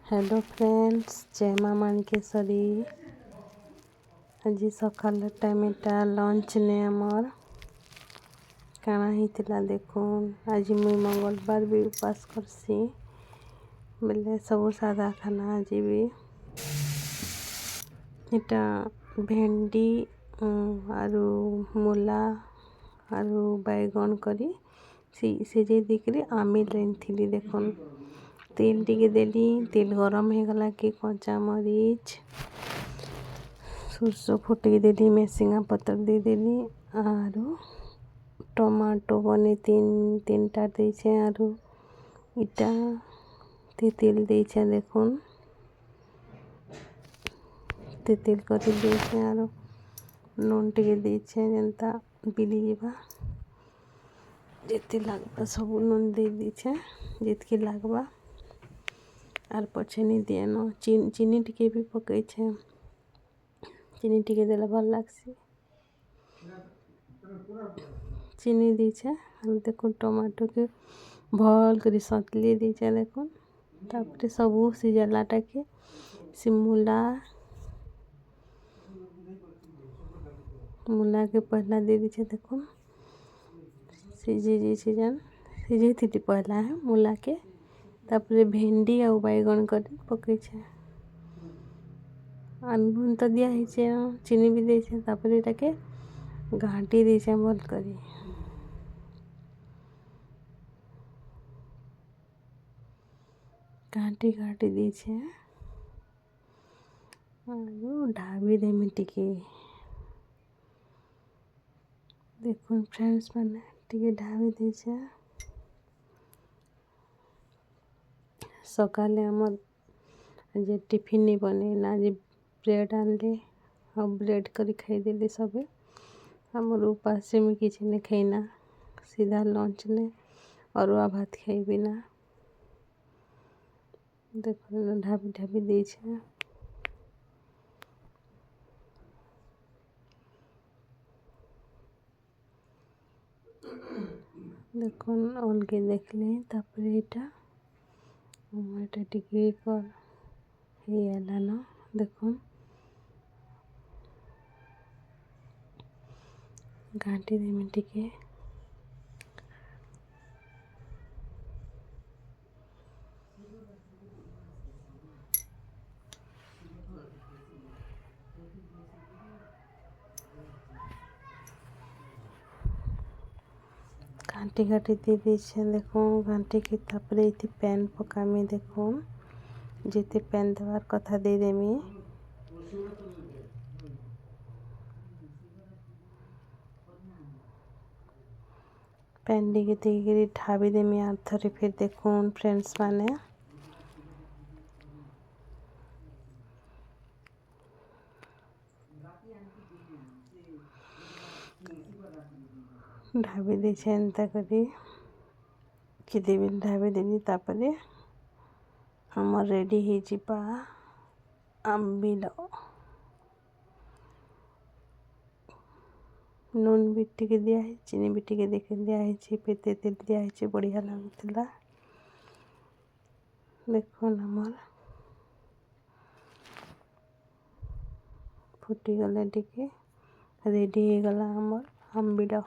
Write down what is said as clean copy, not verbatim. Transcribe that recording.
Hello friends, जय माँ माणिकेश्वरी। आज सकाल टाइम लंच ने आमर काना होता देखुन। आज मुई मंगलबार भी उपास करसी बेले सब सादा खाना। आज भी इटा भेंडी आरु मूला आरु बैगन करी सिझे देकरी आमिल रांधि। देखुन तेल टिके देली, तेल गरम हो गला कि कंचा मरीच सुरसो फुटकी देली, मेसिंगा पत्र दे देली आरु टमाटो बने तीन टा देछे आरु इटा तेल देछे। देखुन तेल कर देछे आरु नून टिके देछे जेनता बिली जीवा जेते लागबा सब नून दे देछे जेतकी लागबा। आर पछे नहीं दिएनो चीनी टिके भी पकै छे। चीनी टिके देला भल लागसी। चीनी दीछे आरु देखुन टमाटो के भल करी सतली दीछे। देखुन तापरे सबू सिझलाटा के से मूला के पहला दे दीछे। देखुन सिझे थी पहला है मूला के तापरे भेंडी आ बैगन कर पकै छे। अनबुन तो दिया ही चीनी भी देछे तापरे एटाके घाटी देछे भल करी। घाटी देछे आरु ढाबी देमी टिके। देखुन फ्रेंड्स मैंने टिके ढाबी देछे। सकाले आमर जे टिफिन नहीं बने ना जे ब्रेड आनले और ब्रेड करी खाई देली सबे। आमर उपास में किसी ने खाईना सीधा लंच ने अरुआ भात खाई बिना। देखो ढाबी देछे। देखुन अलगे देखले तापरे एटा टिके कर हे आलानो। देखुन घाटी देमी टिके। घाटी दे दीछे। देखुन घाटी के तापरे इति पैन पकामी। देखुन जेते पैन देवार कथा दे देमी। पैन दिके देगी ढाबी देमी आर थरे फिर। देखुन फ्रेंड्स माने ढाबी देछे एंता करी कि देवी ढाबी देली तापरे हमर रेडी ही जिबा आंबिल। नून भी टिके दिया है, चीनी भी टिके देखे दिया है, पेते तेल दिया है, बढ़िया लगुला। देखुन हमर फुटी गले टिके रेडी हो गला हमर आंबिल।